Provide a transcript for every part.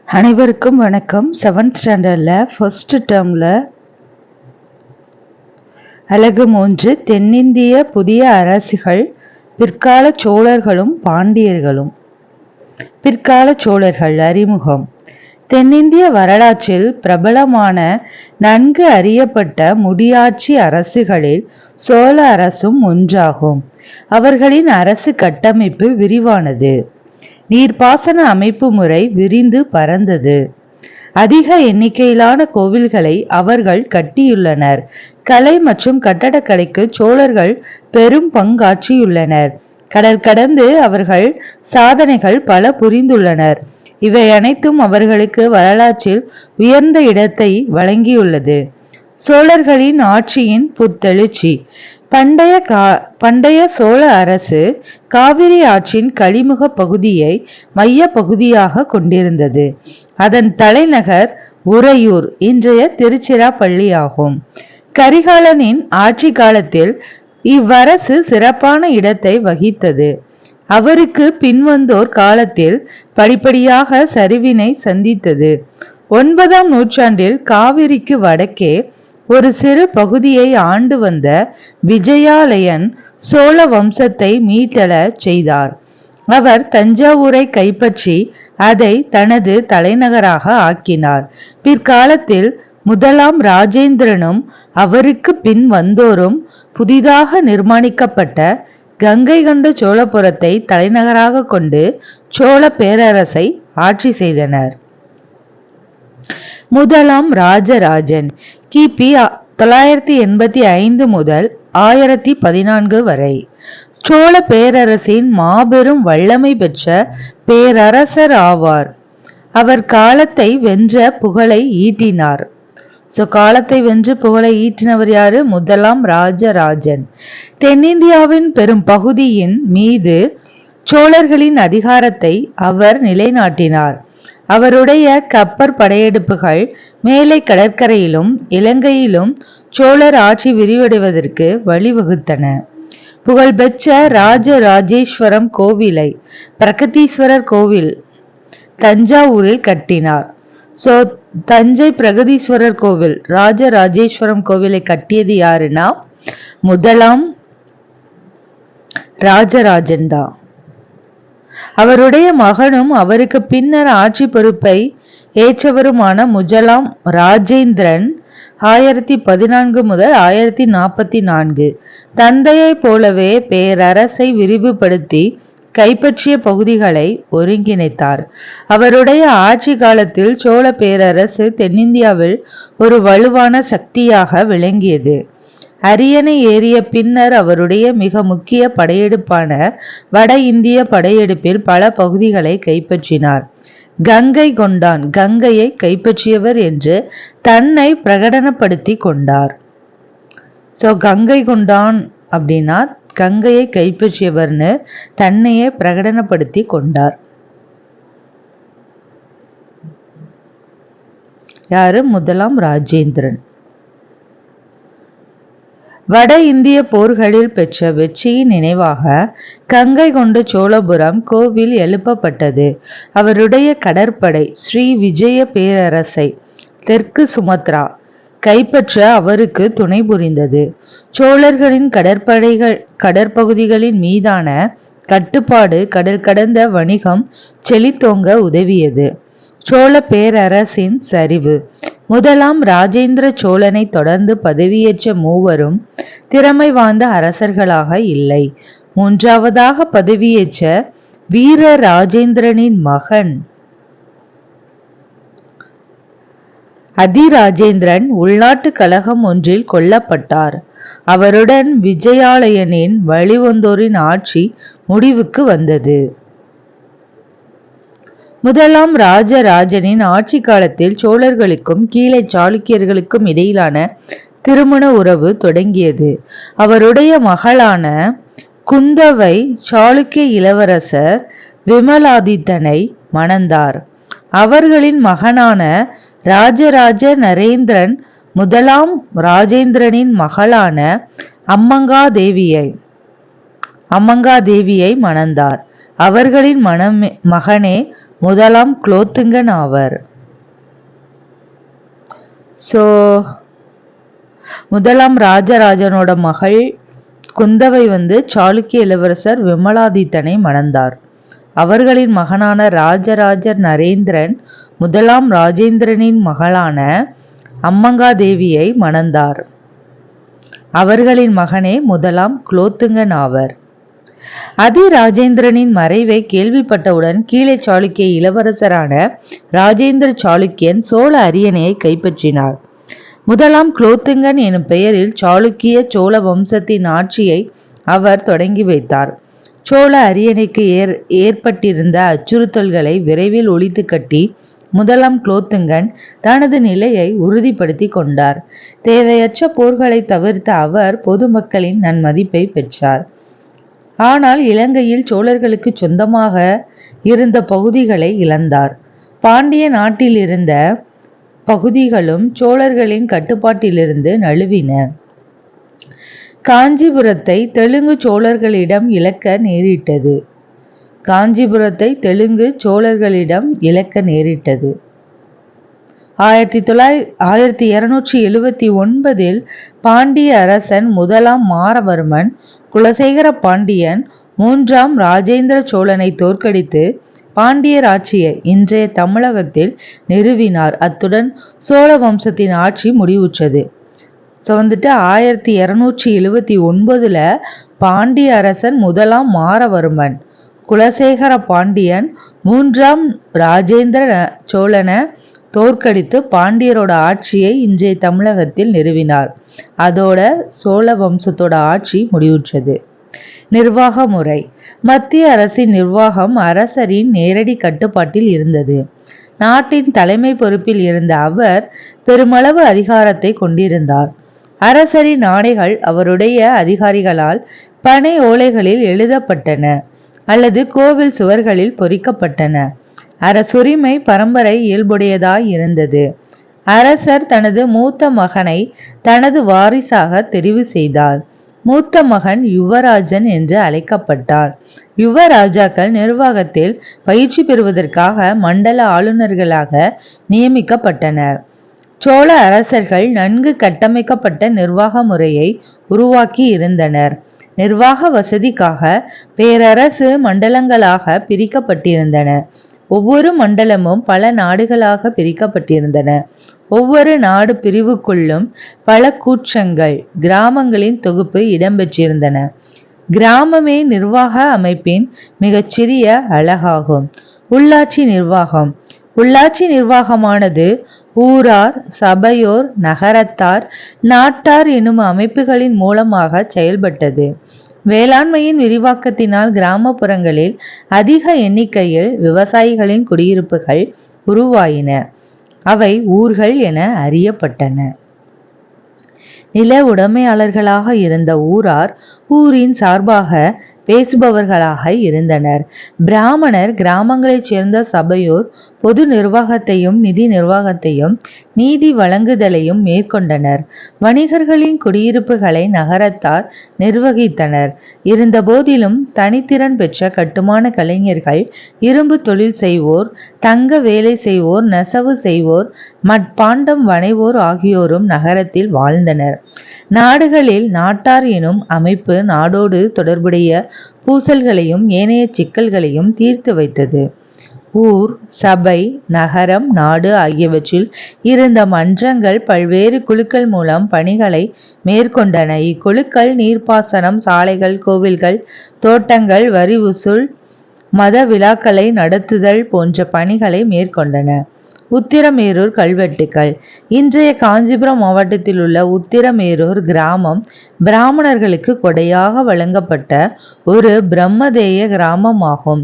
அனைவருக்கும் வணக்கம். 7th ஸ்டாண்டர்டில் ஃபர்ஸ்ட் டேர்மில் அலகு 3 தென்னிந்திய புதிய அரசுகள் பிற்கால சோழர்களும் பாண்டியர்களும். பிற்கால சோழர்கள் அறிமுகம். தென்னிந்திய வரலாற்றில் பிரபலமான நன்கு அறியப்பட்ட முடியாட்சி அரசுகளில் சோழ அரசும் ஒன்றாகும். அவர்களின் அரசு கட்டமைப்பு விரிவானது. நீர்ப்பாசன அமைப்பு முறை விரிந்து பரந்தது. அதிக எண்ணிக்கையிலான கோவில்களை அவர்கள் கட்டியுள்ளனர். கலை மற்றும் கட்டடக்கலைக்கு சோழர்கள் பெரும் பங்காற்றியுள்ளனர். கடல் கடந்து அவர்கள் சாதனைகள் பல புரிந்துள்ளனர். இவை அனைத்தும் அவர்களுக்கு வரலாற்றில் உயர்ந்த இடத்தை வழங்கியுள்ளது. சோழர்களின் ஆட்சியின் புத்தெழுச்சி. பண்டைய சோழ அரசு காவிரி ஆற்றின் கழிமுக பகுதியை மைய பகுதியாக கொண்டிருந்தது. அதன் தலைநகர் உறையூர் இன்றைய திருச்சிராப்பள்ளி ஆகும். கரிகாலனின் ஆட்சி காலத்தில் இவ்வரசு சிறப்பான இடத்தை வகித்தது. அவருக்கு பின்வந்தோர் காலத்தில் படிப்படியாக சரிவினை சந்தித்தது. 9ஆம் நூற்றாண்டில் காவிரிக்கு வடக்கே ஒரு சிறு பகுதியை ஆண்டு வந்த விஜயாலயன் சோழ வம்சத்தை மீட்டெழ செய்தார். அவர் தஞ்சாவூரை கைப்பற்றி அதை தனது தலைநகராக ஆக்கினார். பிற்காலத்தில் 1ஆம் ராஜேந்திரனும் அவருக்கு பின் வந்தோரும் புதிதாக நிர்மாணிக்கப்பட்ட கங்கை கொண்ட சோழபுரத்தை தலைநகராக கொண்டு சோழ பேரரசை ஆட்சி செய்தனர். 1ஆம் ராஜராஜன் கிபி 985 முதல் 1014 வரை சோழ பேரரசின் மாபெரும் வல்லமை பெற்ற பேரரசர் ஆவார். அவர் காலத்தை வென்ற புகழை ஈட்டினார். காலத்தை வென்று புகழை ஈட்டினவர் யாரு? 1ஆம் ராஜராஜன். தென்னிந்தியாவின் பெரும் பகுதியின் மீது சோழர்களின் அதிகாரத்தை அவர் நிலைநாட்டினார். அவருடைய கப்பற் படையெடுப்புகள் மேலை கடற்கரையிலும் இலங்கையிலும் சோழர் ஆட்சி விரிவடைவதற்கு வழிவகுத்தன. புகழ்பெற்ற ராஜராஜேஸ்வரம் கோவிலை பிரகதீஸ்வரர் கோவில் தஞ்சாவூரில் கட்டினார். தஞ்சை பிரகதீஸ்வரர் கோவில் ராஜராஜேஸ்வரம் கோவிலை கட்டியது யாருன்னா 1ஆம் ராஜராஜன் தான். அவருடைய மகனும் அவருக்கு பின்னர் ஆட்சி பொறுப்பை ஏற்றவருமான 1ஆம் ராஜேந்திரன் 1014 முதல் 1044 தந்தையை போலவே பேரரசை விரிவுபடுத்தி கைப்பற்றிய பகுதிகளை ஒருங்கிணைத்தார். அவருடைய ஆட்சி காலத்தில் சோழ பேரரசு தென்னிந்தியாவில் ஒரு வலுவான சக்தியாக விளங்கியது. அரியணை ஏறிய பின்னர் அவருடைய மிக முக்கிய படையெடுப்பான வட இந்திய படையெடுப்பில் பல பகுதிகளை கைப்பற்றினார். கங்கை கொண்டான், கங்கையை கைப்பற்றியவர் என்று தன்னை பிரகடனப்படுத்தி கொண்டார். கங்கை கொண்டான் அப்படின்னா கங்கையை கைப்பற்றியவர்னு தன்னையே பிரகடனப்படுத்தி கொண்டார். யாரு? 1ஆம் ராஜேந்திரன். வட இந்திய போர்களில் பெற்ற வெற்றியின் நினைவாக கங்கை கொண்ட சோழபுரம் கோவில் எழுப்பப்பட்டது. அவருடைய கடற்படை ஸ்ரீ விஜய பேரரசை தெற்கு சுமத்ரா கைப்பற்ற அவருக்கு துணை புரிந்தது. சோழர்களின் கடற்பகுதிகளின் மீதான கட்டுப்பாடு கடல் கடந்த வணிகம் செழித்தோங்க உதவியது. சோழ பேரரசின் சரிவு. 1ஆம் ராஜேந்திர சோழனை தொடர்ந்து பதவியேற்ற மூவரும் திறமை வாய்ந்த அரசர்களாக இல்லை. 3ஆவதாக பதவியேற்ற வீர ராஜேந்திரனின் மகன் அதிராஜேந்திரன் உள்நாட்டு கலகம் ஒன்றில் கொல்லப்பட்டார். அவருடன் விஜயாலயனின் வழிவந்தோரின் ஆட்சி முடிவுக்கு வந்தது. 1ஆம் ராஜராஜனின் ஆட்சி காலத்தில் சோழர்களுக்கும் கீழே சாளுக்கியர்களுக்கும் இடையிலான திருமண உறவு தொடங்கியது. அவருடைய மகளான குந்தவை சாளுக்கிய இளவரசர் விமலாதித்தனை மணந்தார். அவர்களின் மகனான ராஜராஜ நரேந்திரன் 1ஆம் ராஜேந்திரனின் மகளான அம்மங்காதேவியை மணந்தார். அவர்களின் மகனே முதலாம் குலோத்துங்கன் ஆவர். முதலாம் ராஜராஜனோட மகள் குந்தவை சாளுக்கிய இளவரசர் விமலாதித்தனை மணந்தார். அவர்களின் மகனான ராஜராஜர் நரேந்திரன் முதலாம் ராஜேந்திரனின் மகளான அம்மங்காதேவியை மணந்தார். அவர்களின் மகனே முதலாம் குலோத்துங்கன் ஆவர். ராஜேந்திரனின் மறைவை கேள்விப்பட்டவுடன் கீழே சாளுக்கிய இளவரசரான ராஜேந்திர சாளுக்கியன் சோழ அரியணையை கைப்பற்றினார். முதலாம் குலோத்துங்கன் எனும் பெயரில் சாளுக்கிய சோழ வம்சத்தின் ஆட்சியை அவர் தொடங்கி வைத்தார். சோழ அரியணைக்கு ஏற்பட்டிருந்த அச்சுறுத்தல்களை விரைவில் ஒழித்து கட்டி முதலாம் குலோத்துங்கன் தனது நிலையை உறுதிப்படுத்தி கொண்டார். தேவையற்ற போர்களை தவிர்த்த அவர் பொதுமக்களின் நன்மதிப்பை பெற்றார். ஆனால் இலங்கையில் சோழர்களுக்கு சொந்தமாக இருந்த பகுதிகளை இழந்தார். பாண்டிய நாட்டில் இருந்த பகுதிகளும் சோழர்களின் கட்டுப்பாட்டிலிருந்து நழுவின. காஞ்சிபுரத்தை தெலுங்கு சோழர்களிடம் இழக்க நேரிட்டது. 1279 பாண்டிய அரசன் முதலாம் மாறவர்மன் குலசேகர பாண்டியன் 3ஆம் ராஜேந்திர சோழனை தோற்கடித்து பாண்டியர் ஆட்சியை இன்றைய தமிழகத்தில் நிறுவினார். அத்துடன் சோழ வம்சத்தின் ஆட்சி முடிவுற்றது. 1279 பாண்டிய அரசன் முதலாம் மாறவர்மன் குலசேகர பாண்டியன் 3ஆம் ராஜேந்திர சோழனை தோற்கடித்து பாண்டியரோட ஆட்சியை இன்றைய தமிழகத்தில் நிறுவினார். அதோட சோழ வம்சத்தோட ஆட்சி முடிவுற்றது. நிர்வாக முறை. மத்திய அரசின் நிர்வாகம் அரசரின் நேரடி கட்டுப்பாட்டில் இருந்தது. நாட்டின் தலைமை பொறுப்பில் இருந்த அவர் பெருமளவு அதிகாரத்தை கொண்டிருந்தார். அரசரின் ஆணைகள் அவருடைய அதிகாரிகளால் பனை ஓலைகளில் எழுதப்பட்டன அல்லது கோவில் சுவர்களில் பொறிக்கப்பட்டன. அரசுரிமை பரம்பரை இயல்புடையதாய் இருந்தது. அரசர் தனது மூத்த மகனை தனது வாரிசாக தெரிவு செய்தார். மூத்த மகன் யுவராஜன் என்று அழைக்கப்பட்டார். யுவராஜாக்கள் நிர்வாகத்தில் பயிற்சி பெறுவதற்காக மண்டல ஆளுநர்களாக நியமிக்கப்பட்டனர். சோழ அரசர்கள் நன்கு கட்டமைக்கப்பட்ட நிர்வாக முறையை உருவாக்கி இருந்தனர். நிர்வாக வசதிக்காக பேரரசு மண்டலங்களாக பிரிக்கப்பட்டிருந்தன. ஒவ்வொரு மண்டலமும் பல நாடுகளாக பிரிக்கப்பட்டிருந்தன. ஒவ்வொரு நாடு பிரிவுக்குள்ளும் பல கூற்றங்கள், கிராமங்களின் தொகுப்பு இடம்பெற்றிருந்தன. கிராமமே நிர்வாக அமைப்பின் மிகச்சிறிய அலகாகும். உள்ளாட்சி நிர்வாகம். உள்ளாட்சி நிர்வாகமானது ஊரார், சபையோர், நகரத்தார், நாட்டார் எனும் அமைப்புகளின் மூலமாக செயல்பட்டது. வேளாண்மையின் விரிவாக்கத்தினால் கிராமப்புறங்களில் அதிக எண்ணிக்கையில் விவசாயிகளின் குடியிருப்புகள் உருவாயின. அவை ஊர்கள் என அறியப்பட்டன. நில உடைமையாளர்களாக இருந்த ஊரார் ஊரின் சார்பாக பேசுபவர்களாக இருந்தனர். பிராமணர் கிராமங்களைச் சேர்ந்த சபையோர் பொது நிர்வாகத்தையும் நிதி நிர்வாகத்தையும் நீதி வழங்குதலையும் மேற்கொண்டனர். வணிகர்களின் குடியிருப்புகளை நகரத்தார் நிர்வகித்தனர். இருந்த போதிலும் தனித்திறன் பெற்ற கட்டுமான கலைஞர்கள், இரும்பு தொழில் செய்வோர், தங்க வேலை செய்வோர், நெசவு செய்வோர், மட்பாண்டம் வனைவோர் ஆகியோரும் நகரத்தில் வாழ்ந்தனர். நாடுகளில் நாட்டார் எனும் அமைப்பு நாடோடு தொடர்புடைய பூசல்களையும் ஏனைய சிக்கல்களையும் தீர்த்து வைத்தது. ஊர், சபை, நகரம், நாடு ஆகியவற்றில் இருந்த மன்றங்கள் பல்வேறு குழுக்கள் மூலம் பணிகளை மேற்கொண்டன. இக்குழுக்கள் நீர்ப்பாசனம், சாலைகள், கோவில்கள், தோட்டங்கள், வரி வசூல், மத விழாக்களை நடத்துதல் போன்ற பணிகளை மேற்கொண்டன. உத்திரமேரூர் கல்வெட்டுக்கள். இன்றைய காஞ்சிபுரம் மாவட்டத்தில் உள்ள உத்திரமேரூர் கிராமம் பிராமணர்களுக்கு கொடையாக வழங்கப்பட்ட ஒரு பிரம்மதேய கிராமமாகும்.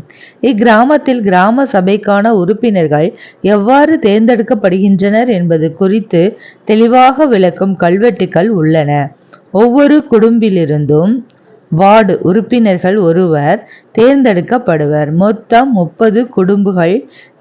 இக்கிராமத்தில் கிராம சபைக்கான உறுப்பினர்கள் எவ்வாறு தேர்ந்தெடுக்கப்படுகின்றனர் என்பது குறித்து தெளிவாக விளக்கும் கல்வெட்டுக்கள் உள்ளன. ஒவ்வொரு குடும்பிலிருந்தும் வார்டு உறுப்பினர்கள் ஒருவர் தேர்ந்தெடுக்கப்படுவர். மொத்தம் 30 குடும்பங்கள்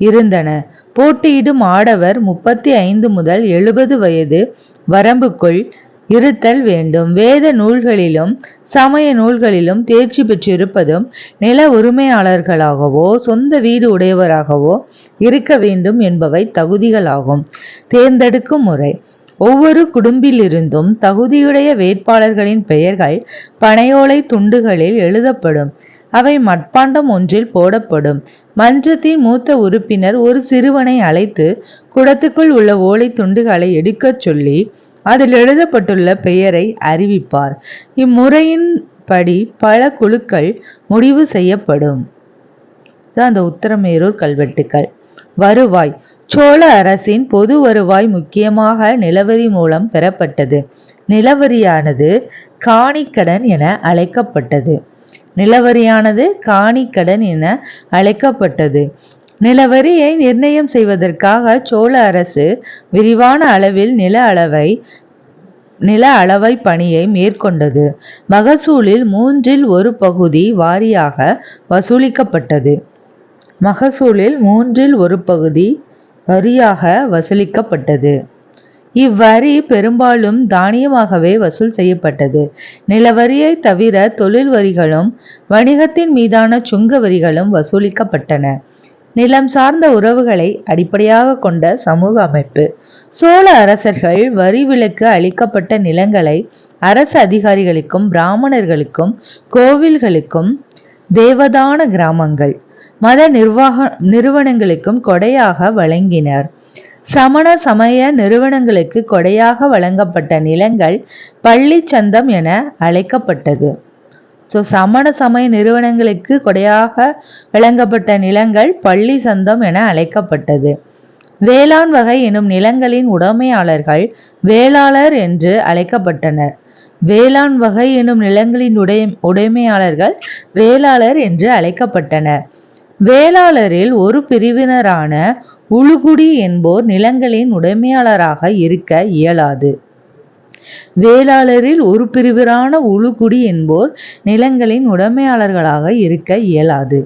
இருந்தன. போட்டியிடும் ஆடவர் 35 முதல் 70 வயது வரம்புக்குள் இருத்தல் வேண்டும். வேத நூல்களிலும் சமய நூல்களிலும் தேர்ச்சி பெற்றிருப்பதும் நில உரிமையாளர்களாகவோ சொந்த வீடு உடையவராகவோ இருக்க வேண்டும் என்பவை தகுதிகளாகும். தேர்ந்தெடுக்கும் முறை: ஒவ்வொரு குடும்பிலிருந்தும் தகுதியுடைய வேட்பாளர்களின் பெயர்கள் பனையோலை துண்டுகளில் எழுதப்படும். அவை மட்பாண்டம் ஒன்றில் போடப்படும். மன்றத்தின் மூத்த உறுப்பினர் ஒரு சிறுவனை அழைத்து குடத்துக்குள் உள்ள ஓலை துண்டுகளை எடுக்கச் சொல்லி அதில் எழுதப்பட்டுள்ள பெயரை அறிவிப்பார். இம்முறையின் படி பல குழுக்கள் முடிவு செய்யப்படும். அந்த உத்தரமேரூர் கல்வெட்டுக்கள். வருவாய்: சோழ அரசின் பொது வருவாய் முக்கியமாக நிலவரி மூலம் பெறப்பட்டது. நிலவரியானது காணிக்கடன் என அழைக்கப்பட்டது. நிலவரியை நிர்ணயம் செய்வதற்காக சோழ அரசு விரிவான அளவில் நில அளவை பணியை மேற்கொண்டது. மகசூலில் 1/3 பகுதி வாரியாக வசூலிக்கப்பட்டது. இவ்வரி பெரும்பாலும் தானியமாகவே வசூல் செய்யப்பட்டது. நிலவரியை தவிர தொழில் வரிகளும் வணிகத்தின் மீதான சுங்க வரிகளும் வசூலிக்கப்பட்டன. நிலம் சார்ந்த உறவுகளை அடிப்படையாக கொண்ட சமூக அமைப்பு. சோழ அரசர்கள் வரி விலக்கு அளிக்கப்பட்ட நிலங்களை அரசு அதிகாரிகளுக்கும் பிராமணர்களுக்கும் கோவில்களுக்கும் தேவதான கிராமங்கள் மத நிறுவனங்களுக்கும் கொடையாக வழங்கினர். சமண சமய நிறுவனங்களுக்கு கொடையாக வழங்கப்பட்ட நிலங்கள் பள்ளி சந்தம் என அழைக்கப்பட்டது. சமண சமய நிறுவனங்களுக்கு கொடையாக வழங்கப்பட்ட நிலங்கள் பள்ளி சந்தம் என அழைக்கப்பட்டது. வேளாண் வகை எனும் நிலங்களின் உடைமையாளர்கள் வேளாளர் என்று அழைக்கப்பட்டனர். வேளாண் வகை எனும் நிலங்களின் உடைமையாளர்கள் வேளாளர் என்று அழைக்கப்பட்டனர். வேளாளரில் ஒரு பிரிவினரான உழுகுடி என்போர் நிலங்களின் உடைமையாளராக இருக்க இயலாது. வேளாளரில் ஒரு பிரிவினரான உழுகுடி என்போர் நிலங்களின் உடைமையாளர்களாக இருக்க இயலாது.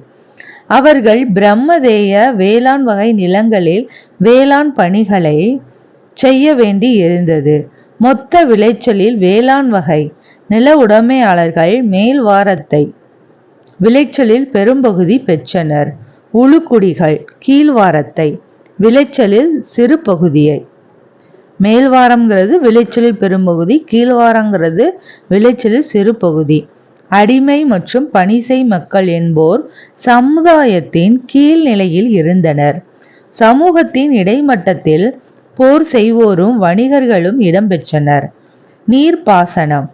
அவர்கள் பிரம்மதேய வேளாண் வகை நிலங்களில் வேளாண் பணிகளை செய்ய வேண்டி இருந்தது. மொத்த விளைச்சலில் வேளாண் வகை நில உடைமையாளர்கள் மேல்வாரத்தை விளைச்சலில் பெரும்பகுதி பெற்றனர். உழுக்குடிகள் கீழ்வாரத்தை விளைச்சலில் சிறு பகுதியை. மேல்வாரம்ங்கிறது விளைச்சலில் பெரும்பகுதி, கீழ்வாரங்கிறது விளைச்சலில் சிறு பகுதி. அடிமை மற்றும் பணிசெய் மக்கள் என்போர் சமுதாயத்தின் கீழ் நிலையில் இருந்தனர். சமூகத்தின் இடைமட்டத்தில் போர் செய்வோரும் வணிகர்களும் இடம்பெற்றனர். நீர்ப்பாசனம்.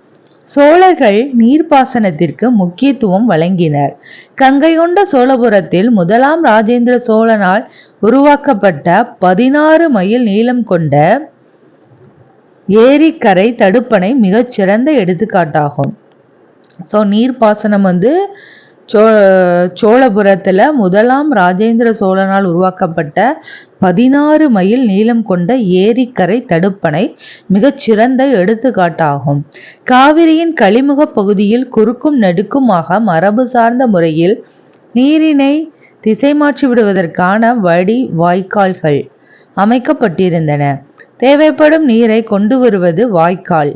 சோழர்கள் நீர்ப்பாசனத்திற்கு முக்கியத்துவம் வழங்கினர். கங்கை கொண்ட சோழபுரத்தில் 1ஆம் ராஜேந்திர சோழனால் உருவாக்கப்பட்ட 16 மைல் நீளம் கொண்ட ஏரிக்கரை தடுப்பணை மிகச்சிறந்த எடுத்துக்காட்டாகும். நீர்ப்பாசனம் சோழபுரத்துல 1ஆம் ராஜேந்திர சோழனால் உருவாக்கப்பட்ட 16 மைல் நீளம் கொண்ட ஏரிக்கரை தடுப்பணை மிகச்சிறந்த எடுத்துக்காட்டாகும். காவிரியின் கழிமுக பகுதியில் குறுக்கும் நெடுக்குமாக மரபு சார்ந்த முறையில் நீரினை திசை மாற்றி விடுவதற்கான வடி வாய்க்கால்கள் அமைக்கப்பட்டிருந்தன. தேவைப்படும் நீரை கொண்டு வருவது வாய்க்கால்,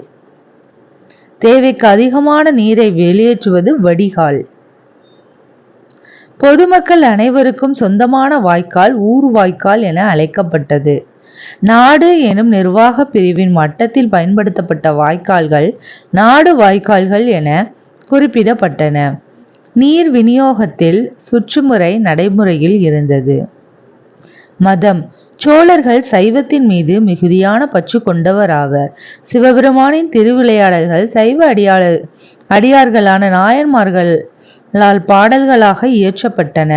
தேவைக்கு அதிகமான நீரை வெளியேற்றுவது வடிகால். பொதுமக்கள் அனைவருக்கும் சொந்தமான வாய்க்கால் ஊர் வாய்க்கால் என அழைக்கப்பட்டது. நாடு எனும் நிர்வாக பிரிவின் மட்டத்தில் பயன்படுத்தப்பட்ட வாய்க்கால்கள் நாடு வாய்க்கால்கள் என குறிப்பிடப்பட்டன. நீர் விநியோகத்தில் சுற்றுமுறை நடைமுறையில் இருந்தது. மதம். சோழர்கள் சைவத்தின் மீது மிகுதியான பற்று கொண்டவராவர். சிவபெருமானின் திருவிளையாடல்கள் சைவ அடியார்களான நாயன்மார்களால் பாடல்களாக இயற்றப்பட்டன.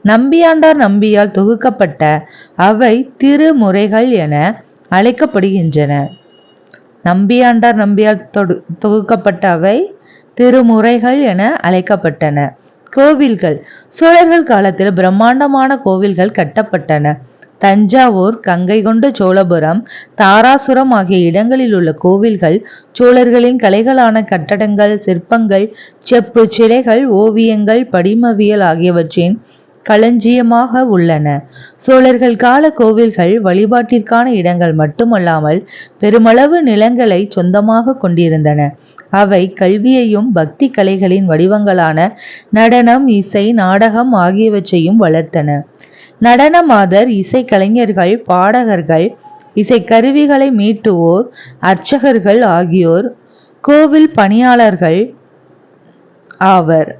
நம்பியாண்டார் நம்பியால் தொகுக்கப்பட்ட அவை திருமுறைகள் என அழைக்கப்படுகின்றன. நம்பியாண்டார் நம்பியால் தொகுக்கப்பட்ட அவை திருமுறைகள் என அழைக்கப்பட்டன. கோவில்கள். சோழர்கள் காலத்தில் பிரம்மாண்டமான கோவில்கள் கட்டப்பட்டன. தஞ்சாவூர், கங்கை கொண்ட சோழபுரம், தாராசுரம் ஆகிய இடங்களில் உள்ள கோவில்கள் சோழர்களின் கலைகளான கட்டடங்கள், சிற்பங்கள், செப்பு சிலைகள், ஓவியங்கள், படிமவியல் ஆகியவற்றின் களஞ்சியமாக உள்ளன. சோழர்கள் கால கோவில்கள் வழிபாட்டிற்கான இடங்கள் மட்டுமல்லாமல் பெருமளவு நிலங்களை சொந்தமாக கொண்டிருந்தன. அவை கல்வியையும் பக்தி கலைகளின் வடிவங்களான நடனம், இசை, நாடகம் ஆகியவற்றையும் வளர்த்தன. நடன மாதர், இசைக்கலைஞர்கள், பாடகர்கள், இசைக்கருவிகளை மீட்டுவோர், அர்ச்சகர்கள் ஆகியோர் கோவில் பணியாளர்கள் ஆவர்.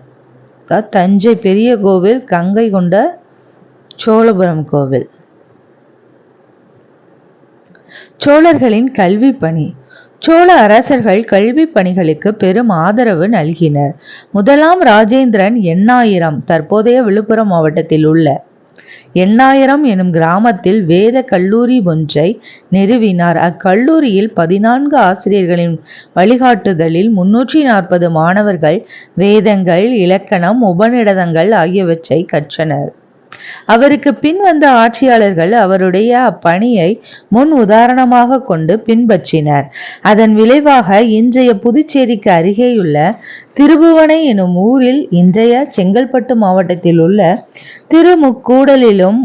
தஞ்சை பெரிய கோவில், கங்கை கொண்ட சோழபுரம் கோவில். சோழர்களின் கல்வி பணி. சோழ அரசர்கள் கல்வி பணிகளுக்கு பெரும் ஆதரவு நல்கினர். முதலாம் ராஜேந்திரன் எண்ணாயிரம், தற்போதைய விழுப்புரம் மாவட்டத்தில் உள்ள எண்ணாயிரம் எனும் கிராமத்தில் வேத கல்லூரி ஒன்றை நிறுவினார். அக்கல்லூரியில் 14 ஆசிரியர்களின் வழிகாட்டுதலில் 340 மாணவர்கள் வேதங்கள், இலக்கணம், உபநிடதங்கள் ஆகியவற்றை கற்றனர். அவருக்கு பின் வந்த ஆட்சியாளர்கள் அவருடைய அப்பணியை முன் உதாரணமாக கொண்டு பின்பற்றினர். அதன் விளைவாக இன்றைய புதுச்சேரிக்கு அருகேயுள்ள திருபுவனை எனும் ஊரில் இன்றைய செங்கல்பட்டு மாவட்டத்தில் உள்ள திருமுக்கூடலிலும்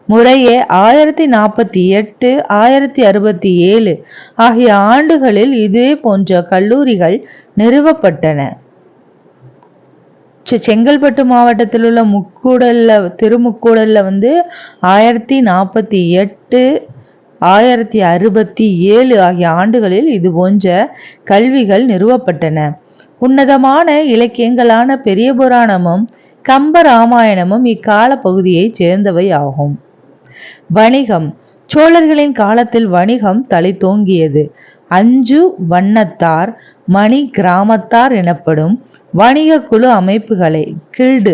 முறையே 1048, 1067 ஆகிய ஆண்டுகளில் இதே போன்ற கல்லூரிகள் நிறுவப்பட்டன. செங்கல்பட்டு மாவட்டத்தில் உள்ள திருமுக்கூடல்ல 1048, 1067 ஆகிய ஆண்டுகளில் இது போன்ற கல்விகள் நிறுவப்பட்டன. உன்னதமான இலக்கியங்களான பெரிய புராணமும் கம்ப ராமாயணமும் இக்கால பகுதியை சேர்ந்தவை ஆகும். வணிகம். சோழர்களின் காலத்தில் வணிகம் தழைத்தோங்கியது. 5 வண்ணத்தார், மணி கிராமத்தார் எனப்படும் வணிக குழு அமைப்புகளை கில்டு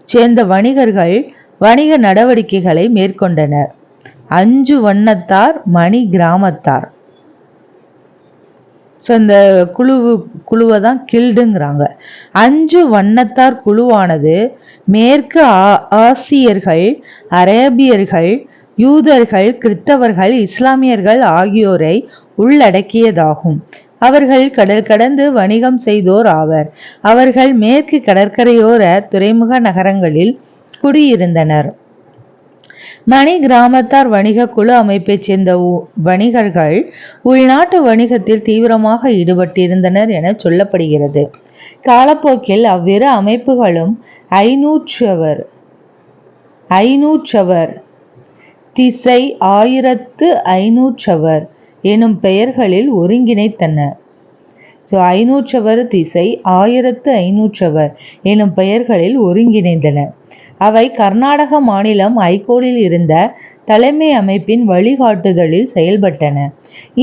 சேர்ந்த வணிகர்கள் வணிக நடவடிக்கைகளை மேற்கொண்டனர். 5 வண்ணத்தார், மணி கிராமத்தார். இந்த குழுவை தான் கில்டுங்கிறாங்க. 5 வண்ணத்தார் குழுவானது மேற்கு ஆசியர்கள், அரேபியர்கள், யூதர்கள், கிறித்தவர்கள், இஸ்லாமியர்கள் ஆகியோரை உள்ளடக்கியதாகும். அவர்கள் கடல் கடந்து வணிகம் செய்தோர் ஆவர். அவர்கள் மேற்கு கடற்கரையோர துறைமுக நகரங்களில் குடியிருந்தனர். மணி கிராமத்தார் வணிக குழு அமைப்பைச் சேர்ந்த வணிகர்கள் உள்நாட்டு வணிகத்தில் தீவிரமாக ஈடுபட்டிருந்தனர் என சொல்லப்படுகிறது. காலப்போக்கில் அவ்விரு அமைப்புகளும் ஐநூற்றவர், திசை 1500 எனும் பெயர்களில் ஒருங்கிணைத்தன. 500 திசை 1500 எனும் பெயர்களில் ஒருங்கிணைந்தன. அவை கர்நாடக மாநிலம் ஐகோலில் இருந்த தலைமை அமைப்பின் வழிகாட்டுதலில் செயல்பட்டன.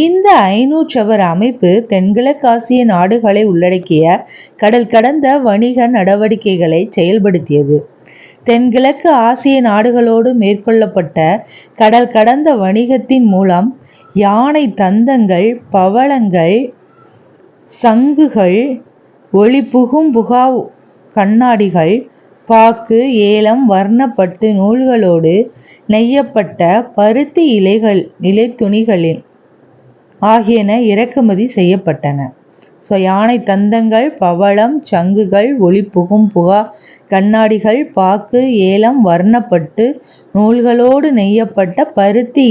இந்த 500 அமைப்பு தென்கிழக்காசிய நாடுகளை உள்ளடக்கிய கடல் கடந்த வணிக நடவடிக்கைகளை செயல்படுத்தியது. தென்கிழக்கு ஆசிய நாடுகளோடு மேற்கொள்ளப்பட்ட கடல் கடந்த வணிகத்தின் மூலம் யானை தந்தங்கள், பவளங்கள், சங்குகள், ஒளிபுகும் புகா கண்ணாடிகள், பாக்கு, ஏலம், வர்ணப்பட்டு நூல்களோடு நெய்யப்பட்ட பருத்தி இலைத்துணிகளில் ஆகியன இறக்குமதி செய்யப்பட்டன. யானை தந்தங்கள், பவளம், சங்குகள், ஒளிபுகும் புகா கண்ணாடிகள், பாக்கு, ஏலம், வர்ணப்பட்டு நூல்களோடு நெய்யப்பட்ட பருத்தி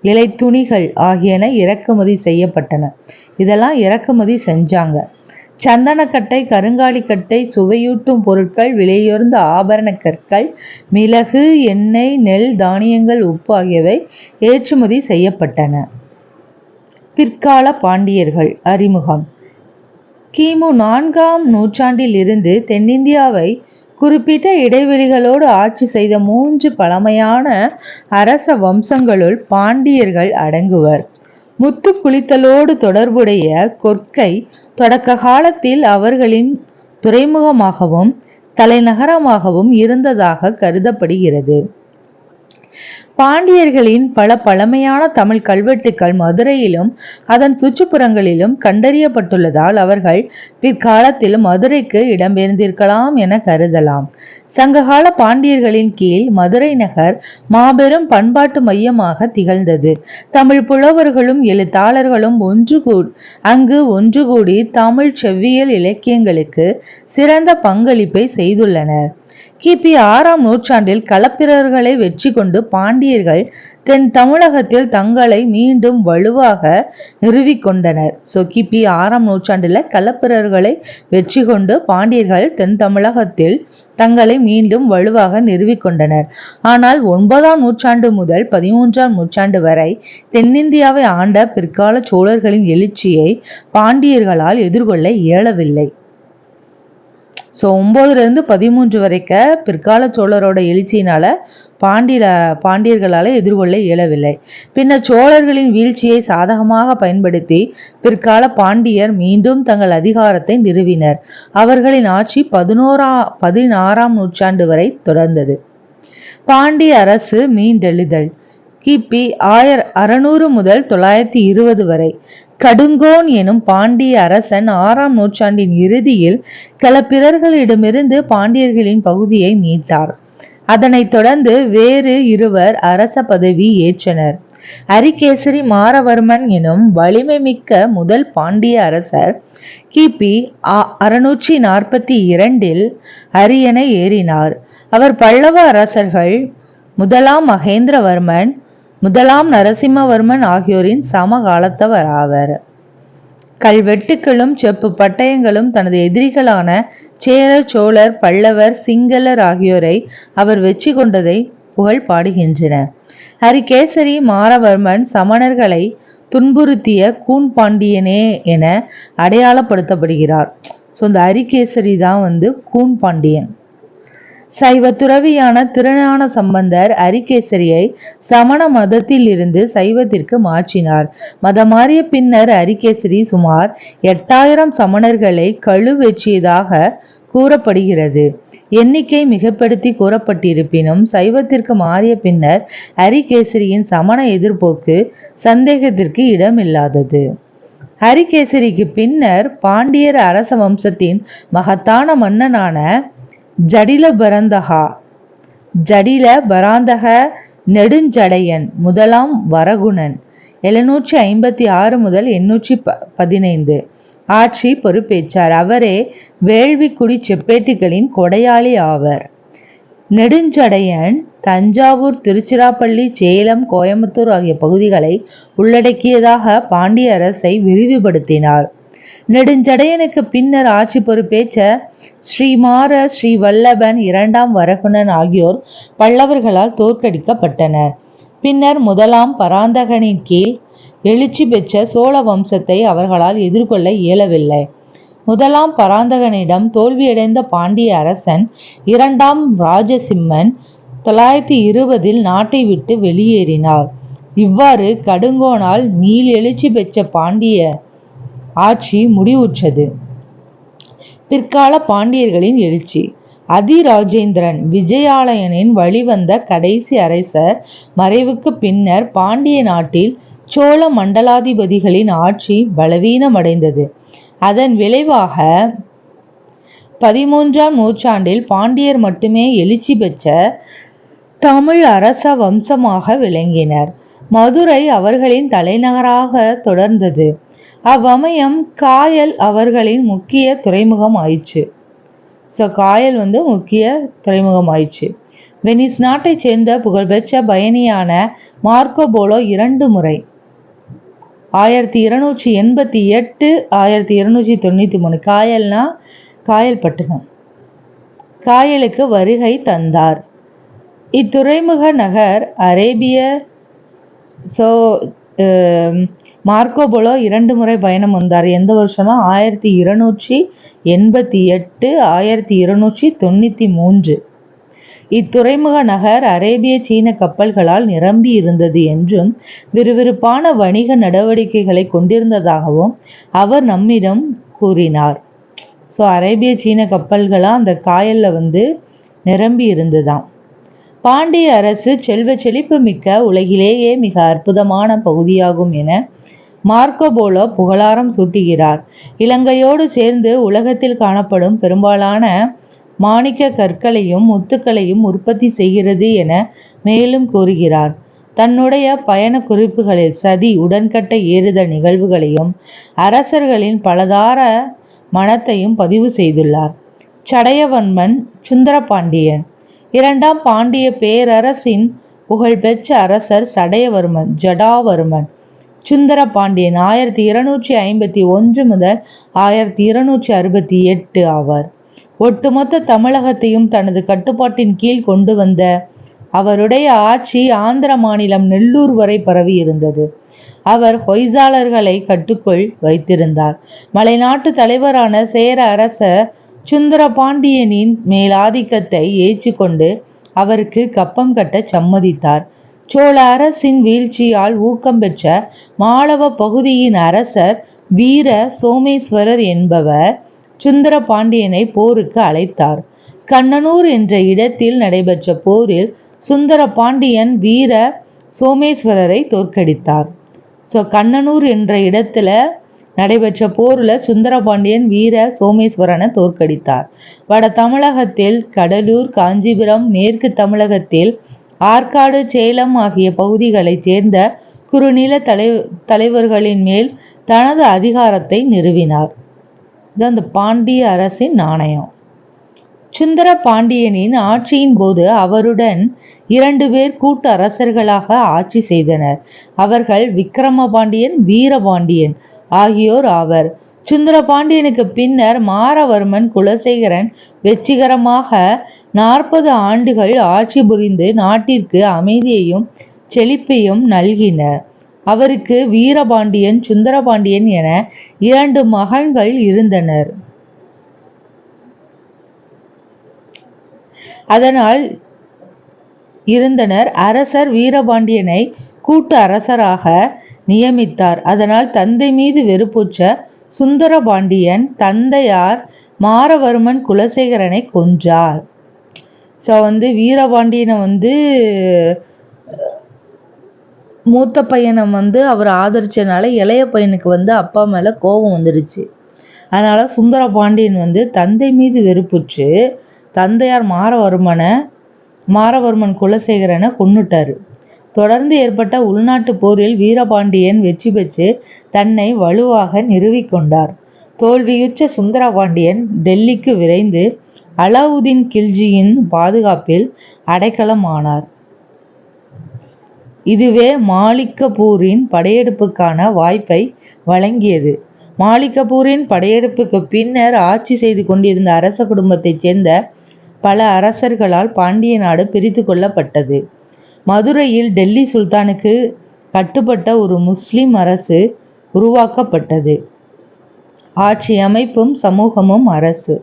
இலைத்துணிகள் ஆகியன இறக்குமதி செய்யப்பட்டன. இதெல்லாம் இறக்குமதி செஞ்சாங்க. சந்தனக்கட்டை, கருங்காலிக்கட்டை, சுவையூட்டும் பொருட்கள், விலையுயர்ந்த ஆபரண கற்கள், மிளகு, எண்ணெய், நெல், தானியங்கள், உப்பு ஆகியவை ஏற்றுமதி செய்யப்பட்டன. பிற்கால பாண்டியர்கள் அறிமுகம். கிமு 4ஆம் நூற்றாண்டில் இருந்து தென்னிந்தியாவை குறிப்பிட்ட இடைவெளிகளோடு ஆட்சி செய்த 3 பழமையான அரச வம்சங்களுள் பாண்டியர்கள் அடங்குவர். முத்து குளித்தலோடு தொடர்புடைய கொற்கை தொடக்க காலத்தில் அவர்களின் துறைமுகமாகவும் தலைநகரமாகவும் இருந்ததாக கருதப்படுகிறது. பாண்டியர்களின் பல பழமையான தமிழ் கல்வெட்டுக்கள் மதுரையிலும் அதன் சுற்றுப்புறங்களிலும் கண்டறியப்பட்டுள்ளதால் அவர்கள் பிற்காலத்தில் மதுரைக்கு இடம்பெயர்ந்திருக்கலாம் என கருதலாம். சங்ககால பாண்டியர்களின் கீழ் மதுரை நகர் மாபெரும் பண்பாட்டு மையமாக திகழ்ந்தது. தமிழ் புலவர்களும் எழுத்தாளர்களும் அங்கு ஒன்று கூடி தமிழ் செவ்வியல் இலக்கியங்களுக்கு சிறந்த பங்களிப்பை செய்துள்ளனர். கிபி 6ஆம் நூற்றாண்டில் களப்பிரர்களை வெற்றி கொண்டு பாண்டியர்கள் தென் தமிழகத்தில் தங்களை மீண்டும் வலுவாக நிறுவிக்கொண்டனர். கிபி 6ஆம் நூற்றாண்டில் களப்பிரர்களை வெற்றி கொண்டு பாண்டியர்கள் தென் தமிழகத்தில் தங்களை மீண்டும் வலுவாக நிறுவிக்கொண்டனர். ஆனால் 9ஆம் நூற்றாண்டு முதல் 13ஆம் நூற்றாண்டு வரை தென்னிந்தியாவை ஆண்ட பிற்கால சோழர்களின் எழுச்சியை பாண்டியர்களால் எதிர்கொள்ள இயலவில்லை. 9லிருந்து 13 வரைக்க பிற்கால சோழரோட எழுச்சியினால பாண்டியர்களால் எதிர்கொள்ள இயலவில்லை. பின்னர் சோழர்களின் வீழ்ச்சியை சாதகமாக பயன்படுத்தி பிற்கால பாண்டியர் மீண்டும் தங்கள் அதிகாரத்தை நிறுவினர். அவர்களின் ஆட்சி 16ஆம் நூற்றாண்டு வரை தொடர்ந்தது. பாண்டிய அரசு மீண்டெழுதல் கிபி 600 முதல் 920 வரை. கடுங்கோன் எனும் பாண்டிய அரசன் 6ஆம் நூற்றாண்டின் இறுதியில் களப்பிரர்களிடமிருந்து பாண்டியர்களின் பகுதியை மீட்டார். அதனைத் தொடர்ந்து வேறு இருவர் அரச பதவி ஏற்றனர். அரிகேசரி மாறவர்மன் எனும் வலிமை மிக்க முதல் பாண்டிய அரசர் கிபி 642 அரியணை ஏறினார். அவர் பல்லவ அரசர்கள் 1ஆம் மகேந்திரவர்மன், 1ஆம் நரசிம்மவர்மன் ஆகியோரின் சமகாலத்தவர் ஆவர். கல்வெட்டுக்களும் செப்பு பட்டயங்களும் தனது எதிரிகளான சேரர், சோழர், பல்லவர், சிங்களர் ஆகியோரை அவர் வெற்றி கொண்டதை புகழ் பாடுகின்றன. ஹரிகேசரி மாறவர்மன் சமணர்களை துன்புறுத்திய கூன் பாண்டியனே என அடையாளப்படுத்தப்படுகிறார். இந்த ஹரிகேசரி தான் கூன் பாண்டியன். சைவ துறவியான திருஞான சம்பந்தர் அரிகேசரியை சமண மதத்தில் இருந்து சைவத்திற்கு மாற்றினார். மதம் மாறிய பின்னர் அரிகேசரி சுமார் 8000 சமணர்களை கழுவேற்றியதாக கூறப்படுகிறது. எண்ணிக்கை மிகப்படுத்தி கூறப்பட்டிருப்பினும் சைவத்திற்கு மாறிய பின்னர் அரிகேசரியின் சமண எதிர்ப்போக்கு சந்தேகத்திற்கு இடமில்லாதது. அரிகேசரிக்கு பின்னர் பாண்டியர் அரச வம்சத்தின் மகத்தான மன்னனான ஜடில பராந்தக நெடுஞ்சடையன் 1ஆம் வரகுணன் 756 முதல் 815 ஆட்சி பொறுப்பேற்றார். அவரே வேள்விக்குடி செப்பேட்டுகளின் கொடையாளி ஆவர். நெடுஞ்சடையன் தஞ்சாவூர், திருச்சிராப்பள்ளி, சேலம், கோயம்புத்தூர் ஆகிய பகுதிகளை உள்ளடக்கியதாக பாண்டிய அரசை விரிவுபடுத்தினார். நெடுஞ்சடையனுக்கு பின்னர் ஆட்சி பொறுப்பேற்ற ஸ்ரீமாற, ஸ்ரீவல்லபன், 2ஆம் வரகுணன் ஆகியோர் பல்லவர்களால் தோற்கடிக்கப்பட்டனர். பின்னர் 1ஆம் பராந்தகனின் கீழ் எழுச்சி பெற்ற சோழ வம்சத்தை அவர்களால் எதிர்கொள்ள இயலவில்லை. 1ஆம் பராந்தகனிடம் தோல்வியடைந்த பாண்டிய அரசன் 2ஆம் ராஜசிம்மன் 920 நாட்டை விட்டு வெளியேறினார். இவ்வாறு கடுங்கோனால் மீள் எழுச்சி பெற்ற பாண்டிய ஆட்சி முடிவுற்றது. பிற்கால பாண்டியர்களின் எழுச்சி. அதிராஜேந்திரன் விஜயாலயனின் வழிவந்த கடைசி அரசர் மறைவுக்கு பின்னர் பாண்டிய நாட்டில் சோழ மண்டலாதிபதிகளின் ஆட்சி பலவீனமடைந்தது. அதன் விளைவாக 13ஆம் நூற்றாண்டில் பாண்டியர் மட்டுமே எழுச்சி பெற்ற தமிழ் அரச வம்சமாக விளங்கினர். மதுரை அவர்களின் தலைநகராக தொடர்ந்தது. அவ்வமயம் காயல் அவர்களின் முக்கிய துறைமுகம் ஆயிற்று. காயல் முக்கிய துறைமுகம் ஆயிற்று. வெனிஸ் நாட்டை சேர்ந்த புகழ்பெற்ற பயணியான மார்க்கோ போலோ 2 முறை 1288, 1293 காயல்னா காயல்பட்டினம் காயலுக்கு வருகை தந்தார். இத்துறைமுக நகர் அரேபிய மார்க்கோ போலோ 2 முறை பயணம் வந்தார். எந்த வருஷமா? 1288, 1293. இத்துறைமுக நகர் அரேபிய சீன கப்பல்களால் நிரம்பி இருந்தது என்றும் விறுவிறுப்பான வணிக நடவடிக்கைகளை கொண்டிருந்ததாகவும் அவர் நம்மிடம் கூறினார். அரேபிய சீன கப்பல்களா அந்த காயல்ல நிரம்பி இருந்துதான். பாண்டிய அரசு செல்வ செழிப்பு மிக்க உலகிலேயே மிக அற்புதமான பகுதியாகும் என மார்க்கோ போலோ புகழாரம் சூட்டுகிறார். இலங்கையோடு சேர்ந்து உலகத்தில் காணப்படும் பெரும்பாலான மாணிக்க கற்களையும் முத்துக்களையும் உற்பத்தி செய்கிறது என மேலும் கூறுகிறார். தன்னுடைய பயண குறிப்புகளில் சதி, உடன்கட்டை ஏறுதல் நிகழ்வுகளையும் அரசர்களின் பலதார மனத்தையும் பதிவு செய்துள்ளார். சடையவன்மன் சுந்தரபாண்டியன் இரண்டாம் பாண்டிய பேரரசின் புகழ்பெற்ற அரசர் சடையவர்மன் ஜடாவர்மன் சுந்தர பாண்டியன் 1251 முதல் 1268 ஆவார். ஒட்டுமொத்த தமிழகத்தையும் தனது கட்டுப்பாட்டின் கீழ் கொண்டு வந்த அவருடைய ஆட்சி ஆந்திர மாநிலம் நெல்லூர் வரை பரவி இருந்தது. அவர் ஹொய்சாளர்களை கட்டுக்குள் வைத்திருந்தார். மலைநாட்டு தலைவரான சேர அரசர் சுந்தர பாண்டியனின் மேலாதிக்கத்தை ஏற்றுக்கொண்டு அவருக்கு கப்பம் கட்ட சம்மதித்தார். சோழ அரசின் வீழ்ச்சியால் ஊக்கம் பெற்ற மாளவ பகுதியின் அரசர் வீர சோமேஸ்வரர் என்பவர் சுந்தர பாண்டியனை போருக்கு அழைத்தார். கண்ணனூர் என்ற இடத்தில் நடைபெற்ற போரில் சுந்தர பாண்டியன் வீர சோமேஸ்வரரை தோற்கடித்தார். கண்ணனூர் என்ற இடத்துல நடைபெற்ற போர்ல சுந்தரபாண்டியன் வீர சோமேஸ்வரனை தோற்கடித்தார். வட தமிழகத்தில் கடலூர், காஞ்சிபுரம், மேற்கு தமிழகத்தில் ஆற்காடு, சேலம் ஆகிய பகுதிகளைச் சேர்ந்த குறுநில தலைவர்களின் மேல் தனது அதிகாரத்தை நிறுவினார். இது அந்த பாண்டிய அரசின் நாணயம். சுந்தர பாண்டியனின் ஆட்சியின் போது அவருடன் 2 பேர் கூட்டு அரசர்களாக ஆட்சி செய்தனர். அவர்கள் விக்கிரமபாண்டியன், வீரபாண்டியன் ஆகியோர் ஆவர். சுந்தர பாண்டியனுக்கு பின்னர் மாறவர்மன் குலசேகரன் வெற்றிகரமாக 40 ஆண்டுகள் ஆட்சி புரிந்து நாட்டிற்கு அமைதியையும் செழிப்பையும் நல்கினர். அவருக்கு வீரபாண்டியன், சுந்தரபாண்டியன் என 2 மகன்கள் இருந்தனர். அரசர் வீரபாண்டியனை கூட்டு அரசராக நியமித்தார். அதனால் தந்தை மீது வெறுப்புற்ற சுந்தரபாண்டியன் தந்தையார் மாறவர்மன் குலசேகரனை கொன்றார். வீரபாண்டியனை மூத்த பையனை அவர் ஆதரிச்சனால இளைய பையனுக்கு அப்பா மேல கோபம் வந்துடுச்சு. அதனால சுந்தர பாண்டியன் தந்தை மீது வெறுப்புற்று தந்தையார் மாறவர்மன் குலசேகரனை கொன்னுட்டாரு. தொடர்ந்து ஏற்பட்ட உள்நாட்டு போரில் வீரபாண்டியன் வெற்றி பெற்று தன்னை வலுவாக நிறுவிக்கொண்டார். தோல்வியுற்ற சுந்தரபாண்டியன் டெல்லிக்கு விரைந்து அலாவுதீன் கில்ஜியின் பாதுகாப்பில் அடைக்கலமானார். இதுவே மாலிகபூரின் படையெடுப்புக்கான வாய்ப்பை வழங்கியது. மாலிகபூரின் படையெடுப்புக்கு பின்னர் ஆட்சி செய்து கொண்டிருந்த அரச குடும்பத்தைச் சேர்ந்த பல அரசர்களால் பாண்டிய நாடு பிரித்து கொள்ளப்பட்டது. மதுரையில் டெல்லி சுல்தானுக்கு கட்டுப்பட்ட ஒரு முஸ்லிம் அரசு உருவாக்கப்பட்டது. ஆட்சி அமைப்பும் சமூகமும் அரசு.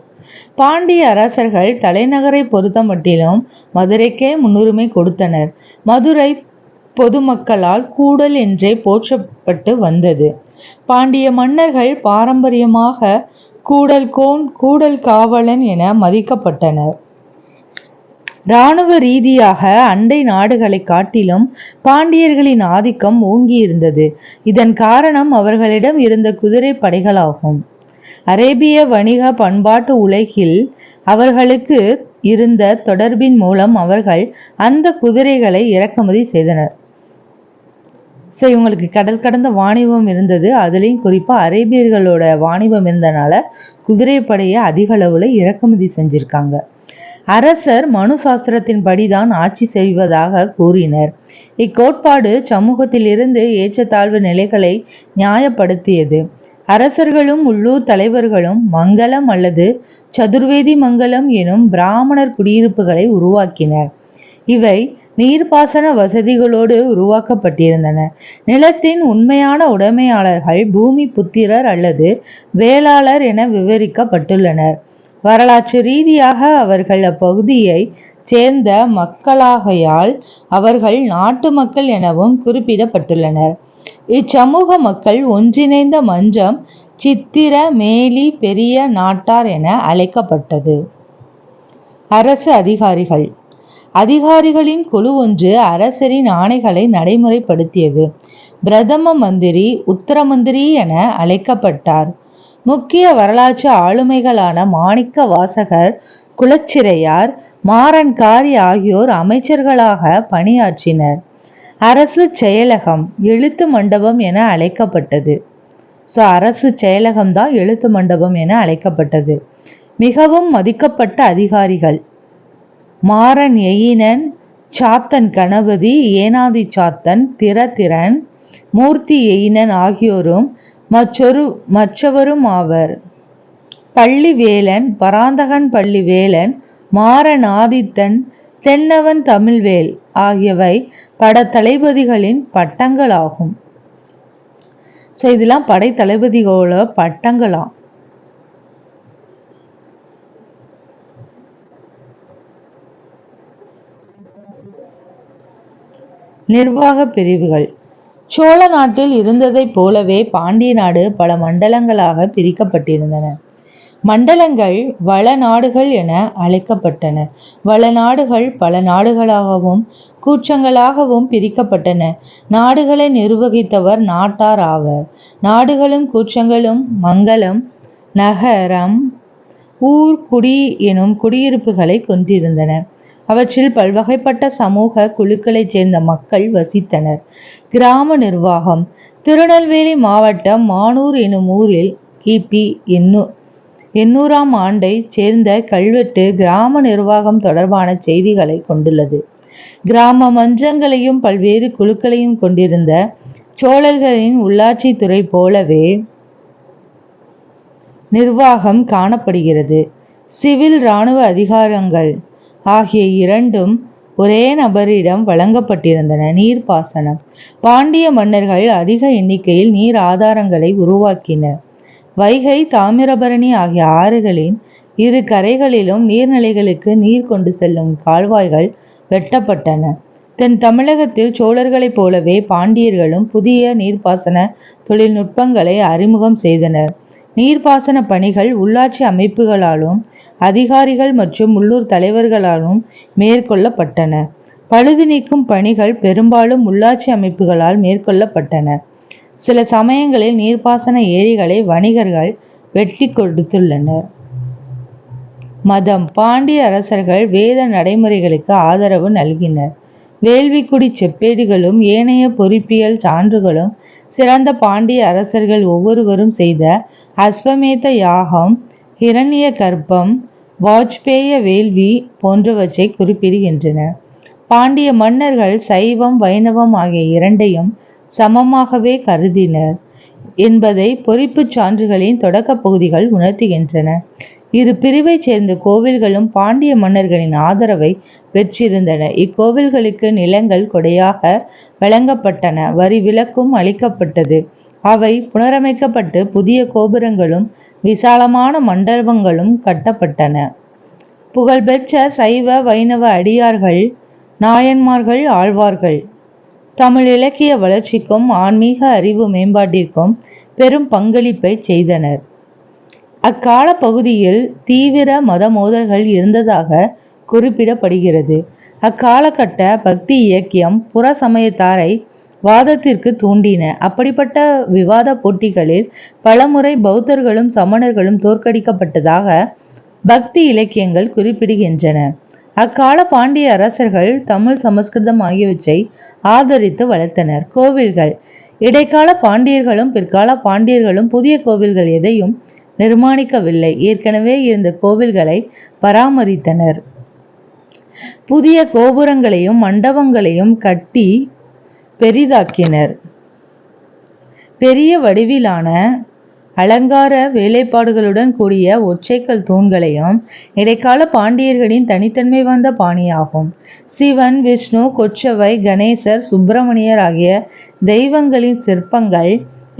பாண்டிய அரசர்கள் தலைநகரை பொறுத்தமட்டிலும் மதுரைக்கே முன்னுரிமை கொடுத்தனர். மதுரை பொதுமக்களால் கூடல் என்றே போற்றப்பட்டு வந்தது. பாண்டிய மன்னர்கள் பாரம்பரியமாக கூடல் கோன், கூடல் காவலன் என மதிக்கப்பட்டனர். இராணுவ ரீதியாக அண்டை நாடுகளை காட்டிலும் பாண்டியர்களின் ஆதிக்கம் ஓங்கியிருந்தது. இதன் காரணம் அவர்களிடம் இருந்த குதிரை படைகளாகும். அரேபிய வணிக பண்பாட்டு உலகில் அவர்களுக்கு இருந்த தொடர்பின் மூலம் அவர்கள் அந்த குதிரைகளை இறக்குமதி செய்தனர். இவங்களுக்கு கடல் கடந்த வாணிபம் இருந்தது. அதுலேயும் குறிப்பாக அரேபியர்களோட வாணிபம் இருந்தனால குதிரைப்படையை அதிக அளவில் இறக்குமதி செஞ்சிருக்காங்க. அரசர் மனு சாஸ்திரத்தின் படிதான் ஆட்சி செய்வதாக கூறினர். இக்கோட்பாடு சமூகத்திலிருந்து ஏற்றத்தாழ்வு நிலைகளை நியாயப்படுத்தியது. அரசர்களும் உள்ளூர் தலைவர்களும் மங்களம் அல்லது சதுர்வேதி மங்கலம் எனும் பிராமணர் குடியிருப்புகளை உருவாக்கினர். இவை நீர்ப்பாசன வசதிகளோடு உருவாக்கப்பட்டிருந்தன. நிலத்தின் உண்மையான உடைமையாளர்கள் பூமி புத்திரர் அல்லது வேளாளர் என விவரிக்கப்பட்டுள்ளனர். வரலாற்று ரீதியாக அவர்கள் அப்பகுதியை சேர்ந்த மக்களாகையால் அவர்கள் நாட்டு மக்கள் எனவும் குறிப்பிடப்பட்டுள்ளனர். இச்சமூக மக்கள் ஒன்றிணைந்த மன்றம் சித்திர மேலி பெரிய நாட்டார் என அழைக்கப்பட்டது. அரசு அதிகாரிகள். அதிகாரிகளின் குழு ஒன்று அரசரின் ஆணைகளை நடைமுறைப்படுத்தியது. பிரதம மந்திரி உத்தர மந்திரி என அழைக்கப்பட்டார். முக்கிய வரலாற்று ஆளுமைகளான மாணிக்க வாசகர், குலச்சிறையார், மாறன்காரி ஆகியோர் அமைச்சர்களாக பணியாற்றினர். அரசு செயலகம் எழுத்து மண்டபம் என அழைக்கப்பட்டது. அரசு செயலகம்தான் எழுத்து மண்டபம் என அழைக்கப்பட்டது. மிகவும் மதிக்கப்பட்ட அதிகாரிகள். மாறன் எயினன் சாத்தன் கணபதி ஏனாதி சாத்தன் திறத்திரன் மூர்த்தி எயினன் ஆகியோரும் மற்றவரும் ஆவர். பள்ளிவேலன் பராந்தகன் பள்ளிவேலன் மாறன் ஆதித்தன் தென்னவன் தமிழ்வேல் ஆகியவை பட தளபதிகளின் பட்டங்களாகும். ஸோ இதெல்லாம் படை தளபதிகளோட பட்டங்களாம். நிர்வாக பிரிவுகள். சோழ நாட்டில் இருந்ததைப் போலவே பாண்டிய நாடு பல மண்டலங்களாக பிரிக்கப்பட்டிருந்தன. மண்டலங்கள் வளநாடுகள் என அழைக்கப்பட்டன. வளநாடுகள் பல நாடுகளாகவும் கூற்றங்களாகவும் பிரிக்கப்பட்டன. நாடுகளை நிர்வகித்தவர் நாட்டார் ஆவர். நாடுகளும் கூற்றங்களும் மங்கலம், நகரம், ஊர், குடி எனும் குடியிருப்புகளை கொண்டிருந்தன. அவற்றில் பல்வகைப்பட்ட சமூக குழுக்களைச் சேர்ந்த மக்கள் வசித்தனர். கிராம நிர்வாகம். திருநெல்வேலி மாவட்டம் மானூர் எனும் ஊரில் கிபி 800ஆம் ஆண்டை சேர்ந்த கல்வெட்டு கிராம நிர்வாகம் தொடர்பான செய்திகளை கொண்டுள்ளது. கிராம மன்றங்களையும் பல்வேறு குழுக்களையும் கொண்டிருந்த சோழர்களின் உள்ளாட்சி துறை போலவே நிர்வாகம் காணப்படுகிறது. சிவில் இராணுவ அதிகாரங்கள் ஆகிய இரண்டும் ஒரே நபரிடம் வழங்கப்பட்டிருந்தன. நீர்ப்பாசனம். பாண்டிய மன்னர்கள் அதிக எண்ணிக்கையில் நீர் ஆதாரங்களை உருவாக்கினர். வைகை, தாமிரபரணி ஆகிய ஆறுகளின் இரு கரைகளிலும் நீர்நிலைகளுக்கு நீர் கொண்டு செல்லும் கால்வாய்கள் வெட்டப்பட்டன. தென் தமிழகத்தில் சோழர்களைப் போலவே பாண்டியர்களும் புதிய நீர்ப்பாசன தொழில்நுட்பங்களை அறிமுகம் செய்தனர். நீர்ப்பாசன பணிகள் உள்ளாட்சி அமைப்புகளாலும் அதிகாரிகள் மற்றும் உள்ளூர் தலைவர்களாலும் மேற்கொள்ளப்பட்டன. பழுது நீக்கும் பணிகள் பெரும்பாலும் உள்ளாட்சி அமைப்புகளால் மேற்கொள்ளப்பட்டன. சில சமயங்களில் நீர்ப்பாசன ஏரிகளை வணிகர்கள் வெட்டி கொடுத்துள்ளனர். மதம். பாண்டிய அரசர்கள் வேத நடைமுறைகளுக்கு ஆதரவு நல்கினர். வேள்விக்குடி செப்பேடுகளும் ஏனைய பொறிப்பியல் சான்றுகளும் சிறந்த பாண்டிய அரசர்கள் ஒவ்வொருவரும் செய்த அஸ்வமேத யாகம், ஹிரண்ய கர்ப்பம், வாஜ்பேய வேள்வி போன்றவற்றை குறிப்பிடுகின்றன. பாண்டிய மன்னர்கள் சைவம், வைணவம் ஆகிய இரண்டையும் சமமாகவே கருதினர் என்பதை பொறிப்புச் சான்றுகளின் தொடக்க பகுதிகள் உணர்த்துகின்றன. இரு பிரிவைச் சேர்ந்த கோவில்களும் பாண்டிய மன்னர்களின் ஆதரவை பெற்றிருந்தன. இக்கோவில்களுக்கு நிலங்கள் கொடையாக வழங்கப்பட்டன. வரி விலக்கும் அளிக்கப்பட்டது. அவை புனரமைக்கப்பட்டு புதிய கோபுரங்களும் விசாலமான மண்டபங்களும் கட்டப்பட்டன. புகழ்பெற்ற சைவ வைணவ அடியார்கள், நாயன்மார்கள், ஆழ்வார்கள் தமிழ் இலக்கிய வளர்ச்சிக்கும் ஆன்மீக அறிவு மேம்பாட்டிற்கும் பெரும் பங்களிப்பை செய்தனர். அக்கால பகுதியில் தீவிர மத மோதல்கள் இருந்ததாக குறிப்பிடப்படுகிறது. அக்காலகட்ட பக்தி இயக்கியம் புற சமயத்தாரை வாதத்திற்கு தூண்டின. அப்படிப்பட்ட விவாத போட்டிகளில் பலமுறை பௌத்தர்களும் சமணர்களும் தோற்கடிக்கப்பட்டதாக பக்தி இலக்கியங்கள் குறிப்பிடுகின்றன. அக்கால பாண்டிய அரசர்கள் தமிழ், சமஸ்கிருதம் ஆகியவற்றை ஆதரித்து வளர்த்தனர். கோவில்கள். இடைக்கால பாண்டியர்களும் பிற்கால பாண்டியர்களும் புதிய கோவில்கள் எதையும் நிர்மாணிக்கவில்லை. ஏற்கனவே இருந்த கோவில்களை பராமரித்தனர். புதிய கோபுரங்களையும் மண்டபங்களையும் கட்டி பெரிதாக்கினர். பெரிய வடிவிலான அலங்கார வேலைப்பாடுகளுடன் கூடிய ஒற்றைக்கல் தூண்களையும் இடைக்கால பாண்டியர்களின் தனித்தன்மை வாய்ந்த பாணியாகும். சிவன், விஷ்ணு, கொற்றவை, கணேசர், சுப்பிரமணியர் ஆகிய தெய்வங்களின் சிற்பங்கள்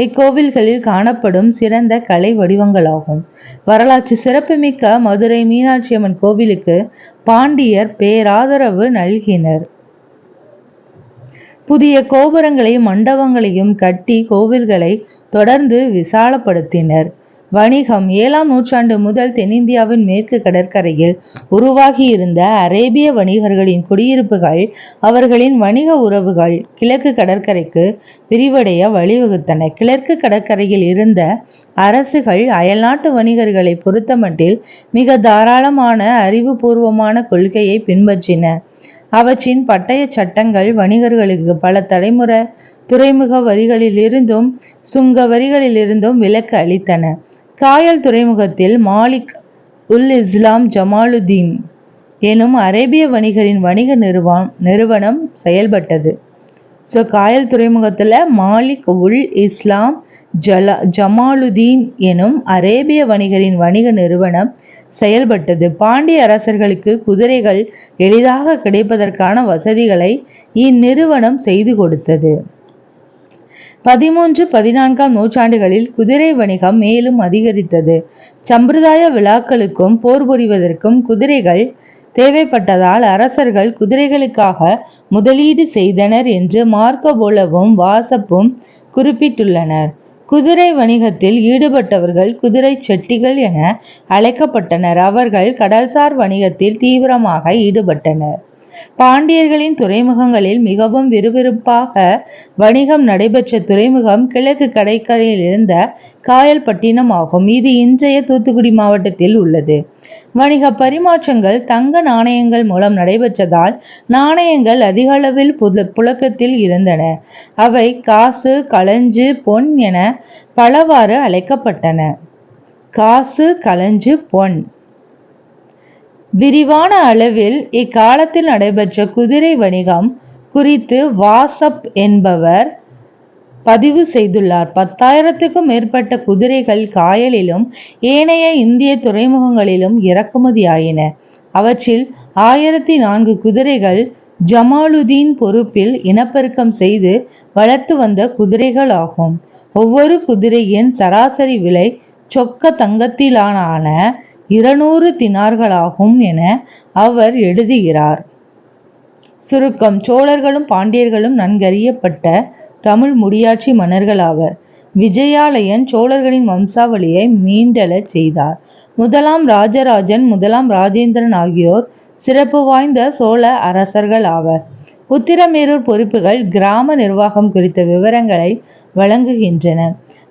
இக்கோவில்களில் காணப்படும் சிறந்த கலை வடிவங்களாகும். வரலாற்று சிறப்புமிக்க மதுரை மீனாட்சி அம்மன் கோவிலுக்கு பாண்டியர் பேராதரவு நல்கினர். புதிய கோபுரங்களையும் மண்டபங்களையும் கட்டி கோவில்களை தொடர்ந்து விசாலப்படுத்தினர். வணிகம். 7ஆம் நூற்றாண்டு முதல் தென்னிந்தியாவின் மேற்கு கடற்கரையில் உருவாகியிருந்த அரேபிய வணிகர்களின் குடியிருப்புகள் அவர்களின் வணிக உறவுகள் கிழக்கு கடற்கரைக்கு விரிவடைய வழிவகுத்தன. கிழக்கு கடற்கரையில் இருந்த அரசுகள் அயல்நாட்டு வணிகர்களை பொறுத்தமட்டில் மிக தாராளமான அறிவுபூர்வமான கொள்கையை பின்பற்றின. அவற்றின் பட்டய சட்டங்கள் வணிகர்களுக்கு பல தலைமுறை துறைமுக வரிகளிலிருந்தும் சுங்க வரிகளிலிருந்தும் விலக்கு அளித்தன. காயல் துறைமுகத்தில் மாலிக் உல் இஸ்லாம் ஜமாலுத்தீன் எனும் அரேபிய வணிகரின் வணிக நிறுவனம் செயல்பட்டது. ஸோ காயல் துறைமுகத்தில் மாலிக் உல் இஸ்லாம் ஜமாலுதீன் எனும் அரேபிய வணிகரின் வணிக நிறுவனம் செயல்பட்டது. பாண்டிய அரசர்களுக்கு குதிரைகள் எளிதாக கிடைப்பதற்கான வசதிகளை இந்நிறுவனம் செய்து கொடுத்தது. 13-14ஆம் நூற்றாண்டுகளில் குதிரை வணிகம் மேலும் அதிகரித்தது. சம்பிரதாய விழாக்களுக்கும் போர் புரிவதற்கும் குதிரைகள் தேவைப்பட்டதால் அரசர்கள் குதிரைகளுக்காக முதலீடு செய்தனர் என்று மார்க்கோ போலோவும் வாசப்பும் குறிப்பிட்டுள்ளனர். குதிரை வணிகத்தில் ஈடுபட்டவர்கள் குதிரை செட்டிகள் என அழைக்கப்பட்டனர். அவர்கள் கடல்சார் வணிகத்தில் தீவிரமாக ஈடுபட்டனர். பாண்டியர்களின் துறைமுகங்களில் மிகவும் விறுவிறுப்பாக வணிகம் நடைபெற்ற துறைமுகம் கிழக்கு கடற்கரையில் இருந்த காயல்பட்டினம் ஆகும். இது இன்றைய தூத்துக்குடி மாவட்டத்தில் உள்ளது. வணிக பரிமாற்றங்கள் தங்க நாணயங்கள் மூலம் நடைபெற்றதால் நாணயங்கள் அதிக அளவில் புழக்கத்தில் இருந்தன. அவை காசு, களஞ்சு, பொன் என பலவாறு அழைக்கப்பட்டன. காசு, களஞ்சு, பொன். விரிவான அளவில் இக்காலத்தில் நடைபெற்ற குதிரை வணிகம் குறித்து வாசப் என்பவர் பதிவு செய்துள்ளார். 10,000க்கும் மேற்பட்ட குதிரைகள் காயலிலும் ஏனைய இந்திய துறைமுகங்களிலும் இறக்குமதியாயின. அவற்றில் 1004 குதிரைகள் ஜமாலுதீன் பொறுப்பில் இனப்பெருக்கம் செய்து வளர்த்து வந்த குதிரைகள் ஆகும். ஒவ்வொரு குதிரையின் சராசரி விலை சொக்க தங்கத்திலான 200 தினார்களாகும் என அவர் எழுதுகிறார். சுருக்கம்: சோழர்களும் பாண்டியர்களும் நன்கறியப்பட்ட தமிழ் முடியாட்சி மன்னர்கள் ஆவர். விஜயாலயன் சோழர்களின் வம்சாவளியை மீண்டெழச் செய்தார். முதலாம் ராஜராஜன், முதலாம் ராஜேந்திரன் ஆகியோர் சிறப்பு வாய்ந்த சோழ அரசர்கள் ஆவர். உத்திரமேரூர் பொறுப்புகள் கிராம நிர்வாகம் குறித்த விவரங்களை வழங்குகின்றன.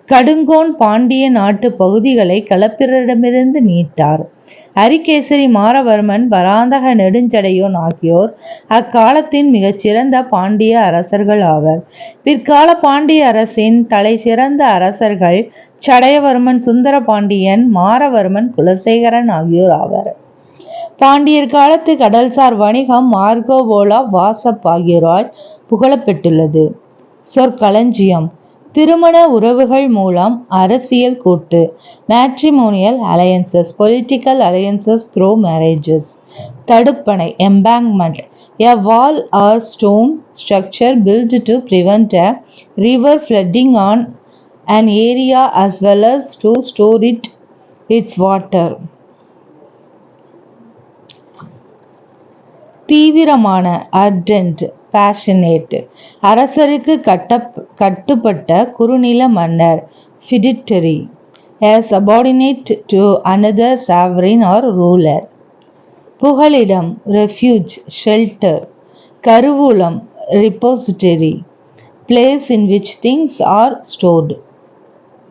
கடுங்கோன் பாண்டிய நாட்டு பகுதிகளை களப்பிரரிடமிருந்து மீட்டார். அரிகேசரி, மாறவர்மன், பராந்தக நெடுஞ்சடையோன் ஆகியோர் அக்காலத்தின் மிகச்சிறந்த பாண்டிய அரசர்கள் ஆவர். பிற்கால பாண்டிய அரசின் தலை சிறந்த அரசர்கள் சடையவர்மன், சுந்தர பாண்டியன், மாறவர்மன், குலசேகரன் ஆகியோர் ஆவர். பாண்டியர் காலத்து கடல்சார் வணிகம் மார்க்கோ போலோ, வாசப் ஆகியோரால் புகழப்பெற்றுள்ளது. சொற்களஞ்சியம்: திருமண உறவுகள் மூலம் அரசியல் கூட்டு. Matrimonial alliances, political alliances through marriages. தடுப்பணை, எம்பேங்க்மெண்ட், a wall or stone structure built to prevent a river flooding on an area as well as to store its water. தீவிரமான, ardent, passionate. அரசருக்கு கட்டுப்பட்ட குறுநில மன்னர், fiduciary. A subordinate to another sovereign or ruler. புகலிடம், refuge, shelter. கருவூலம், repository. Place in which things are stored.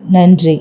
நன்றி.